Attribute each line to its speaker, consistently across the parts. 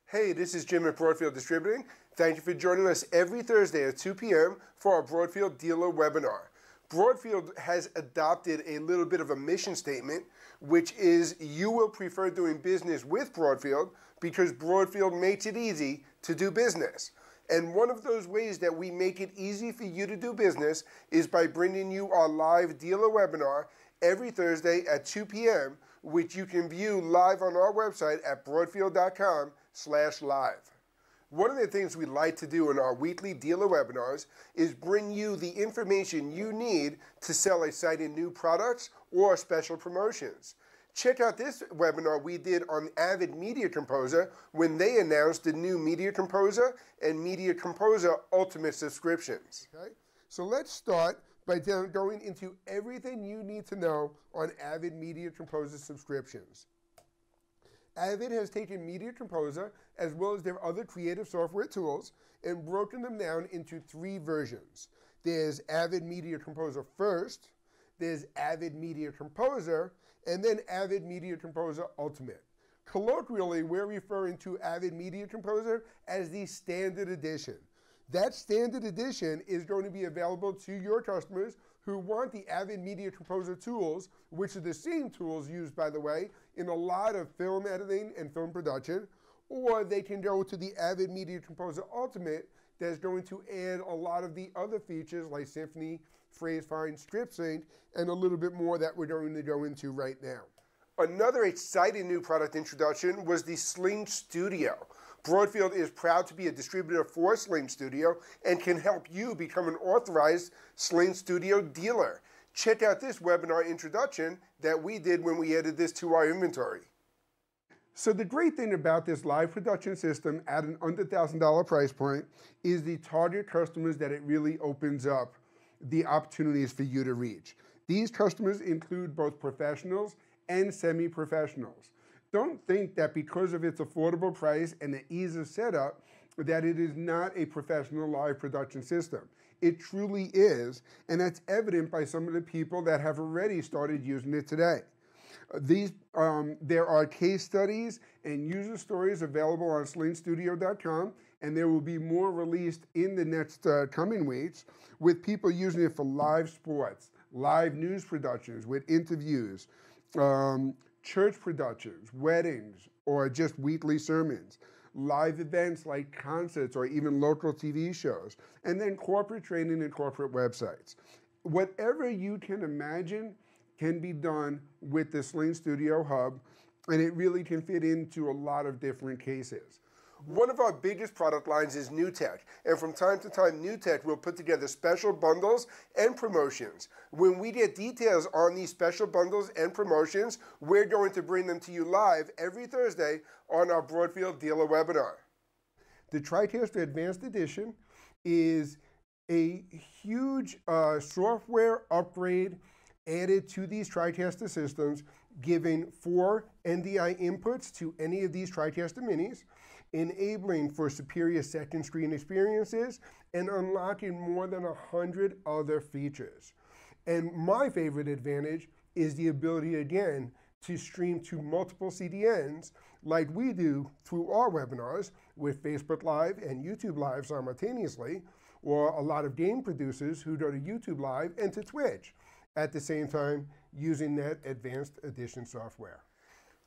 Speaker 1: Hey, this is Jim at Broadfield Distributing. Thank you for joining us every Thursday at 2 p.m. for our Broadfield Dealer Webinar. Broadfield has adopted a little bit of a mission statement, which is you will prefer doing business with Broadfield because Broadfield makes it easy to do business. And one of those ways that we make it easy for you to do business is by bringing you our live dealer webinar every Thursday at 2 p.m., which you can view live on our website at broadfield.com/live. One of the things we like to do in our weekly dealer webinars is bring you the information you need to sell exciting new products or special promotions. Check out this webinar we did on Avid Media Composer when they announced the new Media Composer and Media Composer Ultimate subscriptions. Okay? So let's start by going into everything you need to know on Avid Media Composer subscriptions. Avid has taken Media Composer as well as their other creative software tools and broken them down into 3 versions. There's Avid Media Composer First, there's Avid Media Composer, and then Avid Media Composer Ultimate. Colloquially, we're referring to Avid Media Composer as the Standard Edition. That Standard Edition is going to be available to your customers who want the Avid Media Composer tools, which are the same tools used, by the way, in a lot of film editing and film production, or they can go to the Avid Media Composer Ultimate that's going to add a lot of the other features like Symphony, Phrase Find, Script Sync, and a little bit more that we're going to go into right now. Another exciting new product introduction was the Sling Studio. Broadfield is proud to be a distributor for Sling Studio and can help you become an authorized Sling Studio dealer. Check out this webinar introduction that we did when we added this to our inventory. So the great thing about this live production system at an under $1,000 price point is the target customers that it really opens up the opportunities for you to reach. These customers include both professionals and semi-professionals. Don't think that because of its affordable price and the ease of setup that it is not a professional live production system. It truly is, and that's evident by some of the people that have already started using it today. There are case studies and user stories available on slingstudio.com, and there will be more released in the next coming weeks with people using it for live sports, live news productions with interviews, church productions, weddings, or just weekly sermons, live events like concerts or even local TV shows, and then corporate training and corporate websites. Whatever you can imagine can be done with the Sling Studio Hub, and it really can fit into a lot of different cases. One of our biggest product lines is New Tech, and from time to time, New Tech will put together special bundles and promotions. When we get details on these special bundles and promotions, we're going to bring them to you live every Thursday on our Broadfield Dealer Webinar. The TriCaster Advanced Edition is a huge software upgrade added to these TriCaster systems, giving 4 NDI inputs to any of these TriCaster minis, enabling for superior second screen experiences, and unlocking more than 100 other features. And my favorite advantage is the ability, again, to stream to multiple CDNs like we do through our webinars with Facebook Live and YouTube Live simultaneously, or a lot of game producers who go to YouTube Live and to Twitch at the same time using that Advanced Edition software.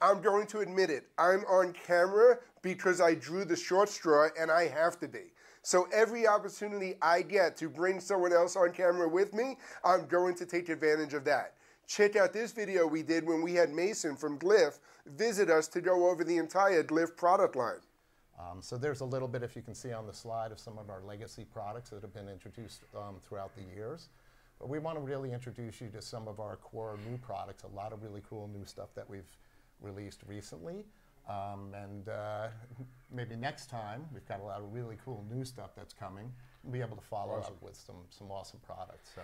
Speaker 1: I'm going to admit it, I'm on camera because I drew the short straw and I have to be. So every opportunity I get to bring someone else on camera with me, I'm going to take advantage of that. Check out this video we did when we had Mason from Glyph visit us to go over the entire Glyph product line.
Speaker 2: So there's a little bit, if you can see on the slide, of some of our legacy products that have been introduced throughout the years. But we want to really introduce you to some of our core new products, a lot of really cool new stuff that we've released recently. Maybe next time, we've got a lot of really cool new stuff that's coming. We'll be able to follow up with some awesome products. So.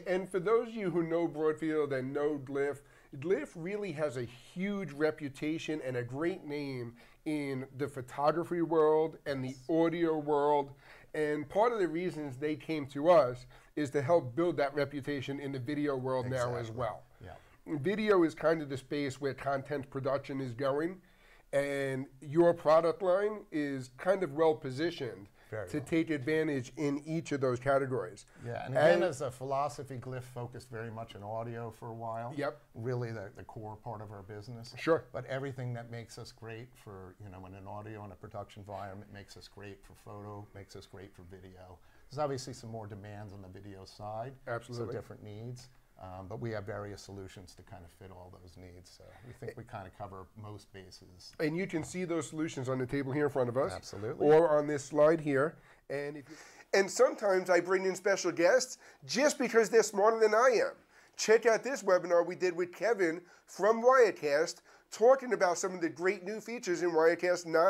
Speaker 1: And for those of you who know Broadfield and know Glyph, Glyph really has a huge reputation and a great name in the photography world and the audio world. And part of the reasons they came to us is to help build that reputation in the video world now as well.
Speaker 2: Yeah.
Speaker 1: Video is kind of the space where content production is going, and your product line is kind of well positioned to take advantage in each of those categories.
Speaker 2: Yeah, and again, as a philosophy, Glyph focused very much on audio for a while.
Speaker 1: Yep.
Speaker 2: Really the core part of our business.
Speaker 1: Sure.
Speaker 2: But everything that makes us great for, in an audio and a production environment makes us great for photo, makes us great for video. There's obviously some more demands on the video side.
Speaker 1: Absolutely.
Speaker 2: So different needs. But we have various solutions to kind of fit all those needs. So we think we kind of cover most bases.
Speaker 1: And you can see those solutions on the table here in front of us.
Speaker 2: Absolutely.
Speaker 1: Or on this slide here. And sometimes I bring in special guests just because they're smarter than I am. Check out this webinar we did with Kevin from Wirecast talking about some of the great new features in Wirecast 9.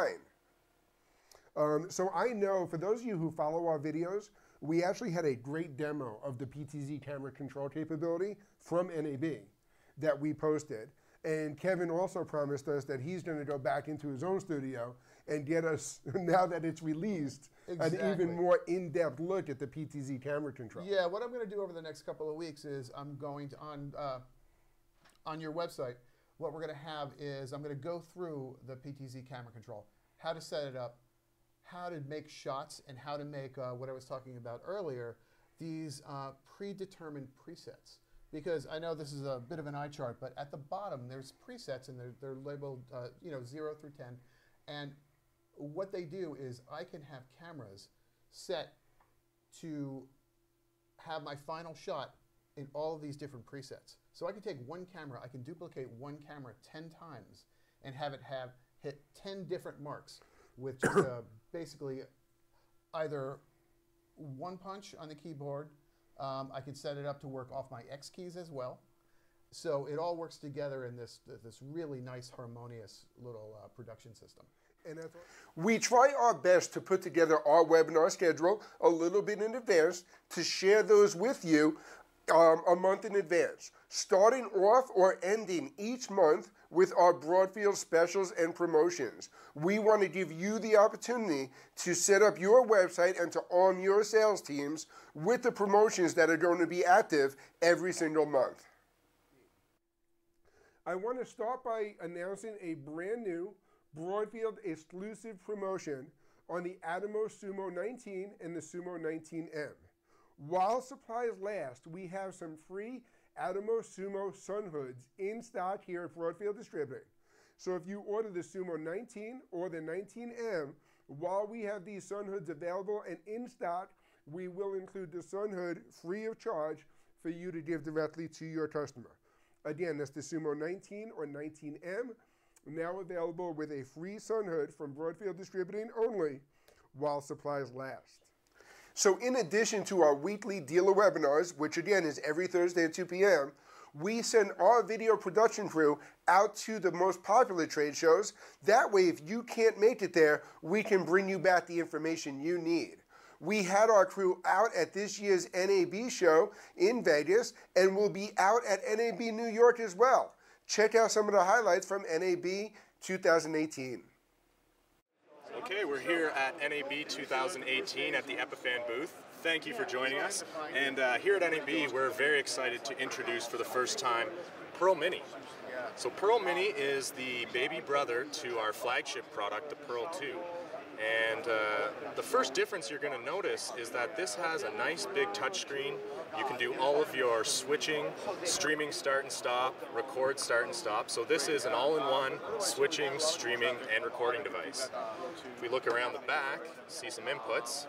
Speaker 1: So I know for those of you who follow our videos, we actually had a great demo of the PTZ camera control capability from NAB that we posted. And Kevin also promised us that he's going to go back into his own studio and get us, now that it's released, an even more in-depth look at the PTZ camera control.
Speaker 3: Yeah, what I'm going to do over the next couple of weeks is I'm going to, on your website, what we're going to have is I'm going to go through the PTZ camera control, how to set it up, how to make shots, and how to make what I was talking about earlier, these predetermined presets. Because I know this is a bit of an eye chart, but at the bottom there's presets, and they're labeled 0 through 10. And what they do is I can have cameras set to have my final shot in all of these different presets. So I can take one camera, I can duplicate one camera 10 times and have it hit 10 different marks with just basically either one punch on the keyboard. I can set it up to work off my X keys as well. So it all works together in this really nice, harmonious little production system.
Speaker 1: And we try our best to put together our webinar schedule a little bit in advance to share those with you a month in advance, starting off or ending each month with our Broadfield specials and promotions. We want to give you the opportunity to set up your website and to arm your sales teams with the promotions that are going to be active every single month. I want to start by announcing a brand new Broadfield exclusive promotion on the Atomos Sumo 19 and the Sumo 19M. While supplies last, we have some free Atomos Sumo sun hoods in stock here at Broadfield Distributing. So if you order the Sumo 19 or the 19M, while we have these sun hoods available and in stock, we will include the sun hood free of charge for you to give directly to your customer. Again, that's the Sumo 19 or 19M, now available with a free sun hood from Broadfield Distributing only while supplies last. So in addition to our weekly dealer webinars, which again is every Thursday at 2 p.m., we send our video production crew out to the most popular trade shows. That way, if you can't make it there, we can bring you back the information you need. We had our crew out at this year's NAB show in Vegas, and we'll be out at NAB New York as well. Check out some of the highlights from NAB 2018.
Speaker 4: Okay, we're here at NAB 2018 at the Epiphan booth. Thank you for joining us. And here at NAB, we're very excited to introduce for the first time Pearl Mini. So Pearl Mini is the baby brother to our flagship product, the Pearl 2. And the first difference you're going to notice is that this has a nice big touchscreen. You can do all of your switching, streaming start and stop, record start and stop. So this is an all-in-one switching, streaming, and recording device. If we look around the back, see some inputs.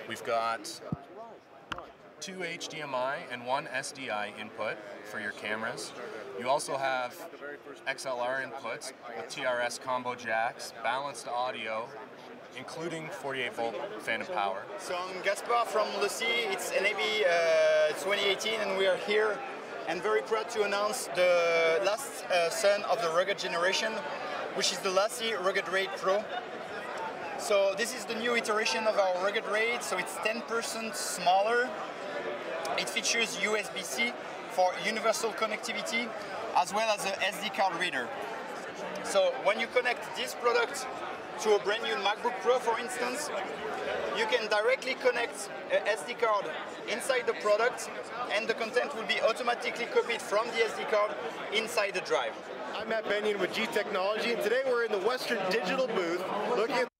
Speaker 4: We've got 2 HDMI and 1 SDI input for your cameras. You also have XLR inputs with TRS combo jacks, balanced audio, including 48-volt phantom power.
Speaker 5: So I'm Gaspar from Lucy. It's NAB 2018 and we are here and very proud to announce the last son of the rugged generation, which is the Lassie Rugged Raid Pro. So this is the new iteration of our Rugged Raid, so it's 10% smaller. It features USB-C for universal connectivity as well as an SD card reader. So when you connect this product to a brand new MacBook Pro, for instance, you can directly connect a SD card inside the product, and the content will be automatically copied from the SD card inside the drive.
Speaker 6: I'm Matt Bennion with G Technology, and today we're in the Western Digital booth looking at